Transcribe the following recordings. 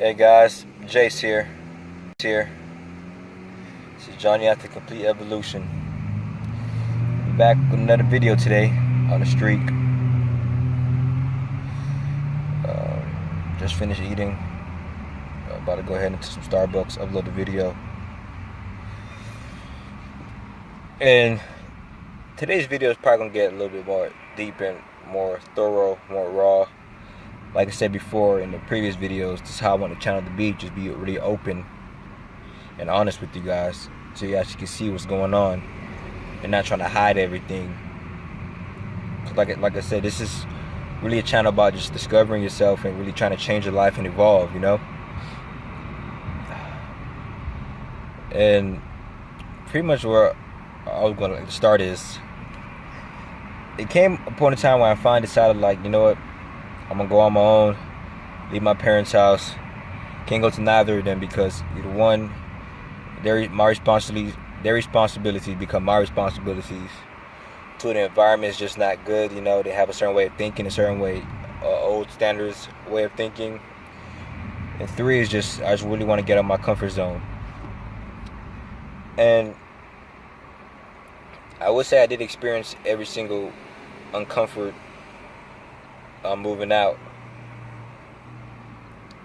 Hey guys, Jace here. This is Johnny at the Complete Evolution. We're back with another video today on the streak. Just finished eating. About to go ahead into some Starbucks, upload the video. And today's video is probably gonna get a little bit more deep and more thorough, more raw. Like I said before in the previous videos, this is how I want the channel to be. Just be really open and honest with you guys, so you actually can see what's going on and not trying to hide everything. Like I said, this is really a channel about just discovering yourself and really trying to change your life and evolve, you know. And pretty much where I was gonna start is, it came upon a time when I finally decided, like, you know what, I'm gonna go on my own, leave my parents' house. Can't go to neither of them because either one, their responsibilities become my responsibilities. Two, the environment is just not good. You know, they have a certain way of thinking, a certain way, old standards way of thinking. And three is just, I just really want to get out of my comfort zone. And I would say I did experience every single uncomfort moving out,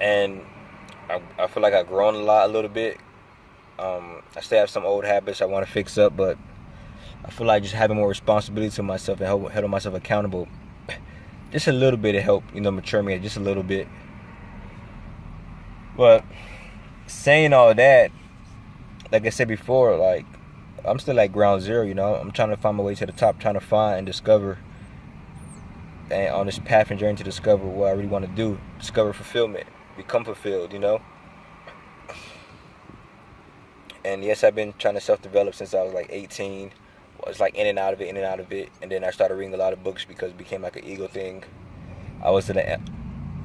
and I feel like I've grown a little bit. I still have some old habits I want to fix up, but I feel like just having more responsibility to myself and holding myself accountable, just a little bit of help, you know, mature me just a little bit. But saying all that, like I said before, like, I'm still at ground zero, you know. I'm trying to find my way to the top, trying to find and discover, and on this path and journey to discover what I really want to do, discover fulfillment, become fulfilled, you know. And yes, I've been trying to self-develop since I was like 18. I was like in and out of it, and then I started reading a lot of books because it became like an ego thing. I was in the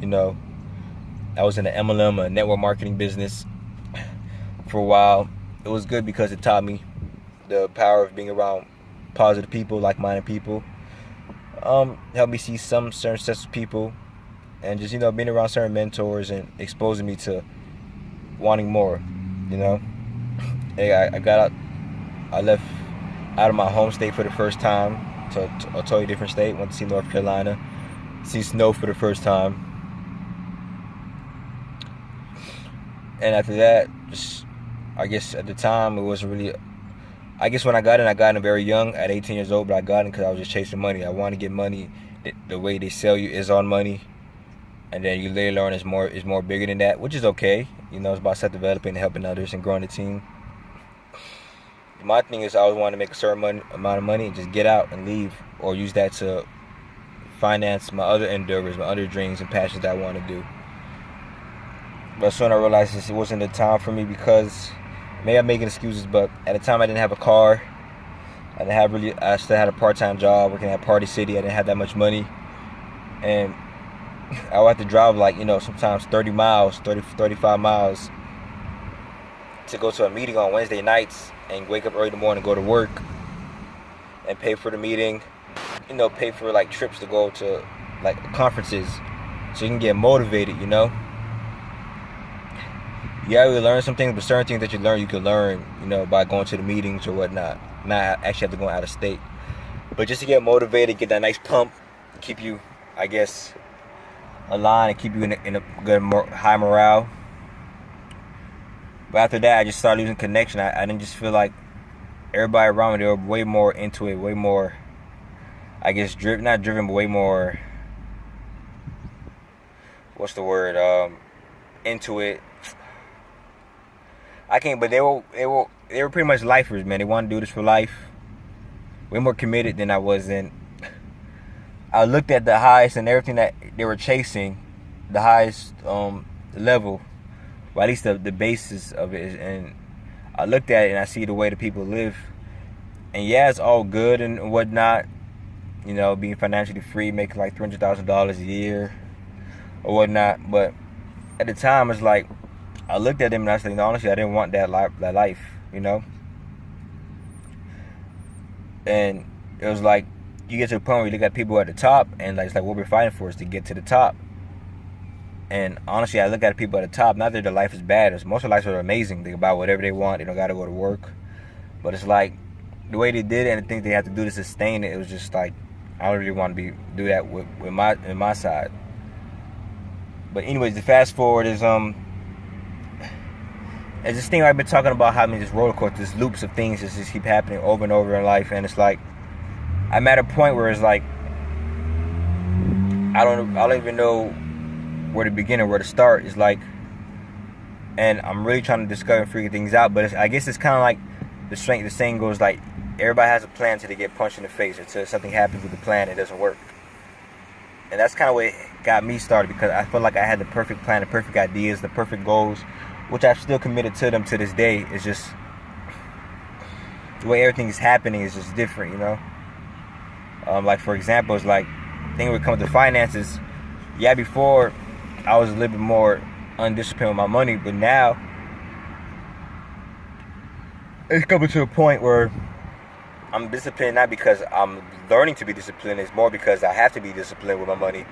MLM, a network marketing business, for a while. It was good because it taught me the power of being around positive people, like-minded people. Helped me see some certain sets of people, and just, you know, being around certain mentors and exposing me to wanting more, you know. I left out of my home state for the first time to a totally different state. Went to see North Carolina, see snow for the first time. And after that, just, I guess at the time it wasn't really, I guess when I got in very young, at 18 years old, but I got in because I was just chasing money. I wanted to get money. The way they sell you is on money, and then you later learn is more bigger than that, which is okay. You know, it's about self-developing and helping others and growing the team. My thing is, I always want to make a certain amount of money and just get out and leave, or use that to finance my other endeavors, my other dreams and passions that I want to do. But soon I realized it wasn't the time for me, because maybe I'm making excuses, but at the time I didn't have a car. I still had a part-time job working at Party City. I didn't have that much money, and I would have to drive, like, you know, sometimes 35 miles to go to a meeting on Wednesday nights, and wake up early in the morning, go to work, and pay for the meeting, you know, pay for like trips to go to like conferences, so you can get motivated, you know. You gotta really learn some things, but certain things that you can learn, you know, by going to the meetings or whatnot. Not actually have to go out of state, but just to get motivated, get that nice pump, keep you, I guess, aligned, and keep you in a good, high morale. But after that, I just started losing connection. I didn't just feel like everybody around me, they were way more into it, way more, I guess, not driven, but way more, what's the word, into it. But they were pretty much lifers, man. They wanted to do this for life. Way more committed than I was. And I looked at the highest and everything that they were chasing, the highest level, or at least the basis of it. And I looked at it and I see the way the people live. And yeah, it's all good and whatnot, you know, being financially free, making like $300,000 a year or whatnot. But at the time, it's like, I looked at them and I said, honestly, I didn't want that life, you know. And it was like, you get to the point where you look at people at the top, and like, it's like what we're fighting for is to get to the top. And honestly, I look at people at the top. Not that their life is bad. It's, most of their lives are amazing. They can buy whatever they want. They don't got to go to work. But it's like the way they did it and the things they have to do to sustain it. It was just like I don't really want to do that with my side. But anyways, the fast forward is it's this thing I've been talking about, how many just roller coasters, loops of things just keep happening over and over in life, and it's like I'm at a point where it's like I don't even know where to begin or where to start. It's like, and I'm really trying to discover and figure things out. But I guess it's kind of like the saying goes like, everybody has a plan until they get punched in the face, until something happens with the plan, it doesn't work. And that's kind of what got me started, because I felt like I had the perfect plan, the perfect ideas, the perfect goals, which I've still committed to them to this day. It's just the way everything is happening is just different, you know. Like for example, it's like thing when it comes to finances. Yeah, before I was a little bit more undisciplined with my money, but now it's coming to a point where I'm disciplined, not because I'm learning to be disciplined. It's more because I have to be disciplined with my money.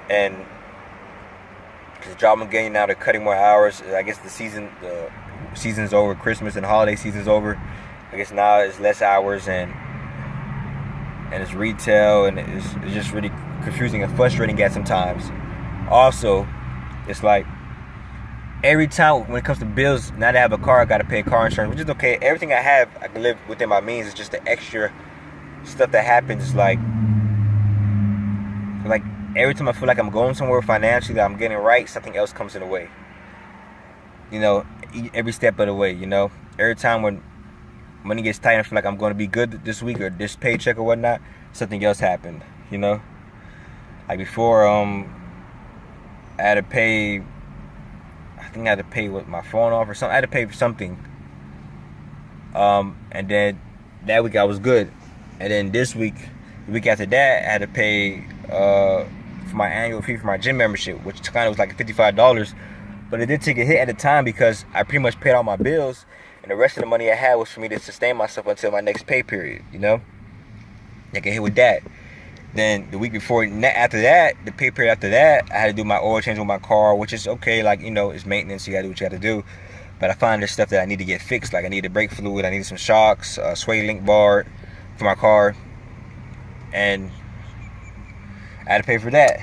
And because the job I'm getting now, they're cutting more hours. I guess the season's over, Christmas and holiday season's over. I guess now it's less hours, and it's retail, and it's just really confusing and frustrating at some times. Also, it's like every time when it comes to bills, now that I have a car, I gotta pay car insurance, which is okay. Everything I have, I can live within my means. It's just the extra stuff that happens. Like every time I feel like I'm going somewhere financially that I'm getting right, something else comes in the way. You know, every step of the way. You know, every time when money gets tight, I feel like I'm going to be good this week or this paycheck or whatnot, something else happened. You know, like before, I had to pay. I think I had to pay with my phone off or something. I had to pay for something. And then that week I was good. And then this week, the week after that, I had to pay for my annual fee for my gym membership, which kind of was like $55. But it did take a hit at the time because I pretty much paid all my bills, and the rest of the money I had was for me to sustain myself until my next pay period. You know, I get hit with that. Then the week before, after that, the pay period after that, I had to do my oil change with my car, which is okay. Like, you know, it's maintenance. You gotta do what you gotta do. But I find there's stuff that I need to get fixed. Like I needed brake fluid, I needed some shocks, sway link bar for my car, and I had to pay for that.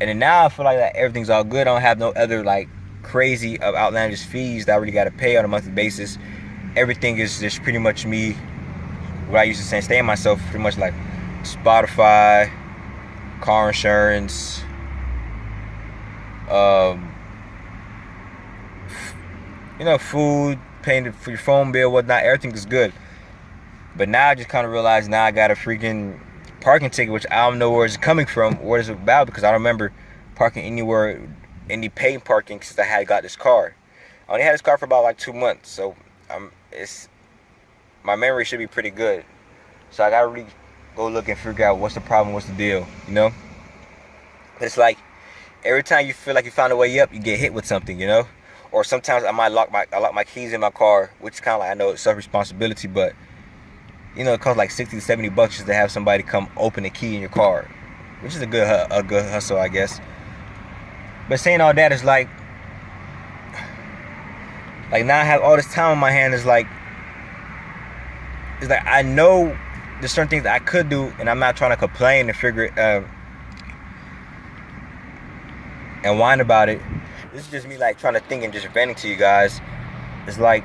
And then now I feel like that everything's all good. I don't have no other like crazy outlandish fees that I really gotta pay on a monthly basis. Everything is just pretty much me, what I used to say, staying myself, pretty much like Spotify, car insurance, you know, food, paying for your phone bill, whatnot. Everything is good. But now I just kind of realized now I got a freaking parking ticket, which I don't know where it's coming from, what it's about, because I don't remember parking anywhere, any paid parking, since I had got this car. I only had this car for about like 2 months, so my memory should be pretty good. So I gotta really go look and figure out what's the problem, what's the deal, you know? But it's like every time you feel like you found a way up, you get hit with something, you know? Or sometimes I might lock my keys in my car, which is kind of like, I know it's self-responsibility, but you know, it costs like $60 to $70 just to have somebody come open the key in your car, which is a good hustle, I guess. But saying all that is like now I have all this time on my hand. It's like I know there's certain things that I could do, and I'm not trying to complain and figure it and whine about it. This is just me like trying to think and just venting to you guys. It's like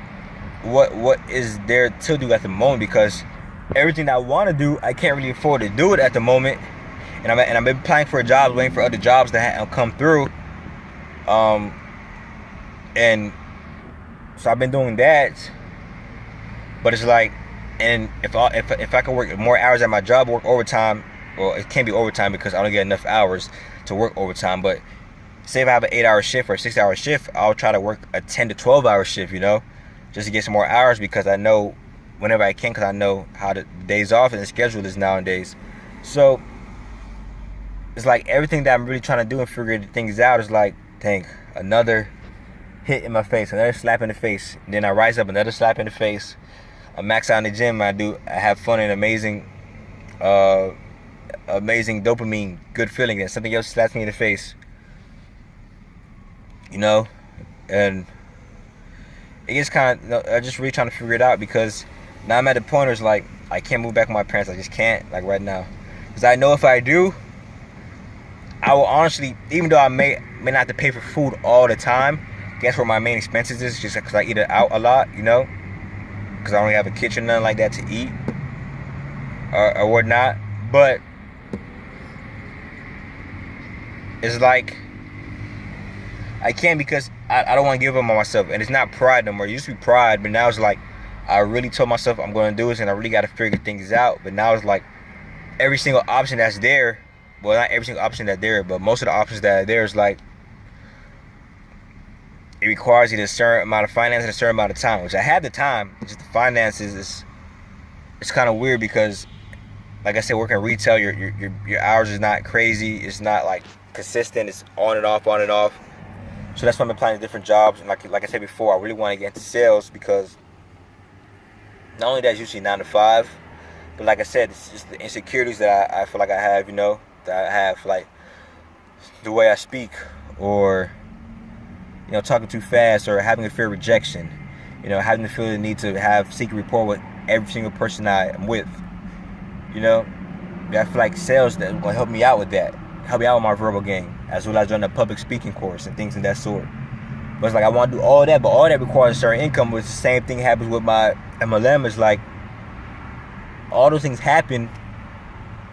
what is there to do at the moment, because everything that I want to do, I can't really afford to do it at the moment, and I've been applying for jobs, waiting for other jobs to come through, and so I've been doing that. But it's like, and if I could work more hours at my job, work overtime, well, it can't be overtime because I don't get enough hours to work overtime. But say if I have an 8-hour shift or a 6-hour shift, I'll try to work a 10 to 12-hour shift, you know, just to get some more hours, because I know whenever I can, because I know how the days off and the schedule is nowadays. So it's like everything that I'm really trying to do and figure things out is like, dang, another hit in my face, another slap in the face. And then I rise up, another slap in the face. I max out in the gym. I have fun and amazing dopamine, good feeling. And something else slaps me in the face. you know, and it gets kind of, I'm just really trying to figure it out because now I'm at the point where it's like I can't move back with my parents. I just can't, like right now, because I know if I do, I will honestly, even though I may not have to pay for food all the time, guess where my main expenses is, just because I eat it out a lot, you know, because I don't have a kitchen, nothing like that to eat or whatnot. But it's like I can't because I don't want to give up on myself, and it's not pride no more. It used to be pride, but now it's like I really told myself I'm going to do this, and I really got to figure things out. But now it's like every single option that's there, well, not every single option that's there, but most of the options that are there is like it requires you a certain amount of finance and a certain amount of time, which I have the time. Just the finances is it's kind of weird because, like I said, working retail, your hours is not crazy. It's not like consistent. It's on and off, on and off. So that's why I'm applying to different jobs. And like I said before, I really want to get into sales because not only that's usually 9 to 5, but like I said, it's just the insecurities that I feel like I have, you know, that I have, like the way I speak, or you know, talking too fast, or having a fear of rejection, you know, having to feel the need to have secret rapport with every single person I am with, you know. I feel like sales that will help me out with that, help me out with my verbal game, as well as doing a public speaking course and things of that sort. But it's like I want to do all that, but all that requires a certain income, which the same thing happens with my MLM. It's like all those things happen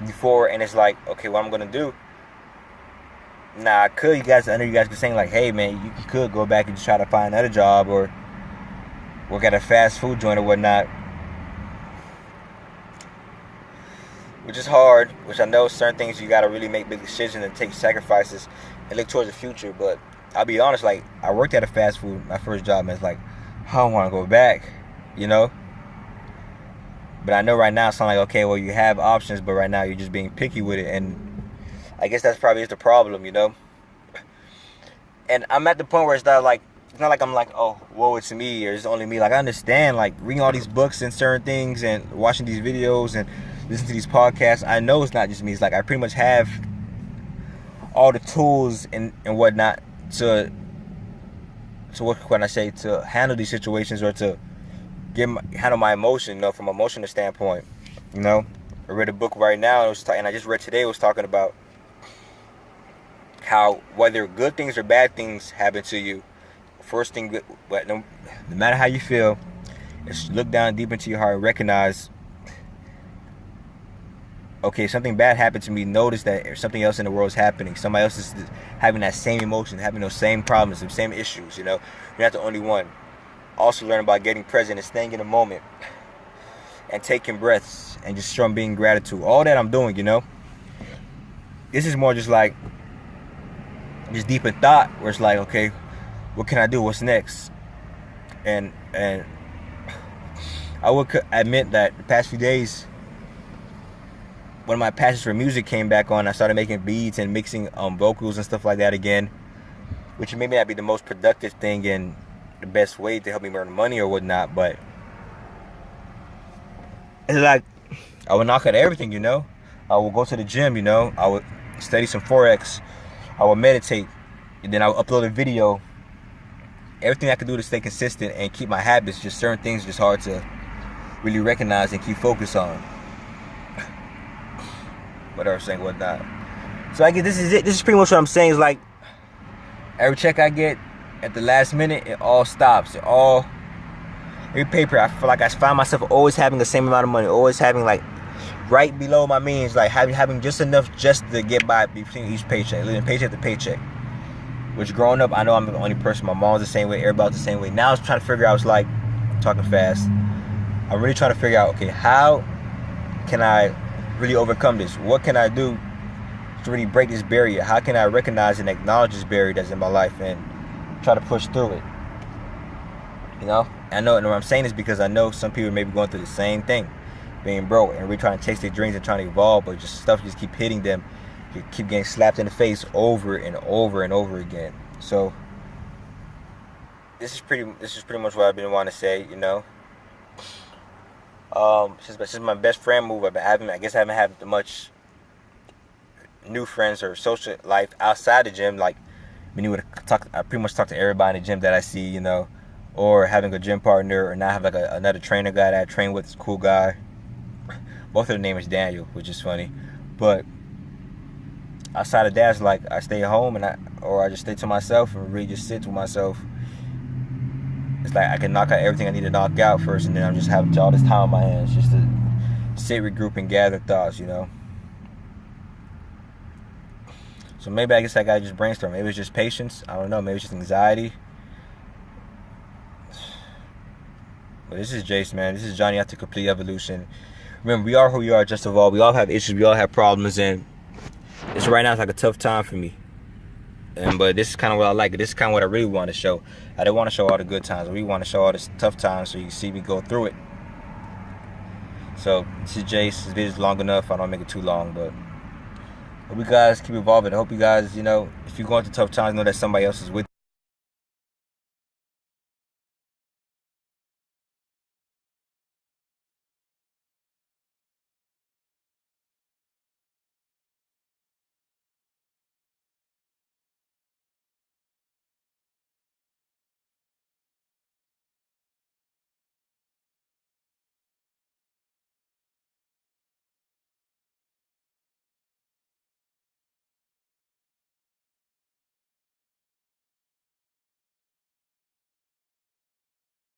before, and it's like, okay, what I'm gonna do? Now, I know you guys could saying like, hey man, you could go back and just try to find another job or work at a fast food joint or whatnot, which is hard, which I know certain things you gotta really make big decisions and take sacrifices and look towards the future. But I'll be honest, like I worked at a fast food, my first job, and it's like I don't want to go back, you know. But I know right now it's not like, okay, well you have options, but right now you're just being picky with it, and I guess that's probably is the problem, you know. And I'm at the point where it's not like I'm like, oh, woe it's me, or it's only me. Like I understand, like reading all these books and certain things and watching these videos and listening to these podcasts, I know it's not just me. It's like I pretty much have all the tools and whatnot to what can I say, to handle these situations, or to handle my emotion, you know, from an emotional standpoint, you know. I read a book right now, and I just read today, it was talking about how whether good things or bad things happen to you, first thing, but no matter how you feel, is look down deep into your heart and recognize, okay, something bad happened to me. Notice that something else in the world is happening. Somebody else is having that same emotion, having those same problems, the same issues, you know. You're not the only one. Also learn about getting present and staying in the moment and taking breaths and just strong being gratitude. All that I'm doing, you know. This is more just like just deep in thought, where it's like, okay, what can I do? What's next? And I would admit that the past few days, one of my passions for music came back on. I started making beats and mixing vocals and stuff like that again, which may not be the most productive thing and the best way to help me earn money or whatnot, but it's like I would knock out everything, you know. I would go to the gym, you know. I would study some Forex. I would meditate, and then I would upload a video. Everything I could do to stay consistent and keep my habits. Just certain things just hard to really recognize and keep focus on. Whatever, saying whatnot. So I guess this is it. This is pretty much what I'm saying. Is like every check I get at the last minute, it all stops. Every paper, I feel like I find myself always having the same amount of money, always having like right below my means, like having just enough just to get by between each paycheck, living paycheck to paycheck. Which growing up, I know I'm the only person. My mom's the same way, everybody's the same way. Now I was trying to figure out, it's like talking fast. I'm really trying to figure out, okay, how can I really overcome this? What can I do to really break this barrier? How can I recognize and acknowledge this barrier that's in my life and try to push through it? You know, and what I'm saying is because I know some people may be going through the same thing, being broke and really trying to chase their dreams and trying to evolve, but just stuff just keep hitting them. You keep getting slapped in the face over and over and over again. So this is pretty much what I've been wanting to say, you know. Since my best friend move, I guess I haven't had much new friends or social life outside the gym. Like being able to talk. I pretty much talk to everybody in the gym that I see, you know, or having a gym partner, or not have like another trainer guy that I train with. Is a cool guy. Both of their name is Daniel, which is funny. But outside of that, it's like I stay home or I just stay to myself and really just sit to myself. It's like I can knock out everything I need to knock out first, and then I'm just having all this time on my hands just to sit, regroup, and gather thoughts, you know. So maybe I guess I gotta just brainstorm. Maybe it's just patience. I don't know. Maybe it's just anxiety. But this is Jace, man. This is Johnny after Complete Evolution. Remember, we are who we are, just of all. We all have issues. We all have problems, and it's right now. It's like a tough time for me. But this is kind of what I like. This is kind of what I really want to show. I didn't want to show all the good times. We want to show all the tough times so you can see me go through it. So this is Jace. This video is long enough. I don't make it too long, but hope you guys keep evolving. I hope you guys, you know, if you're going through tough times, know that somebody else is with you.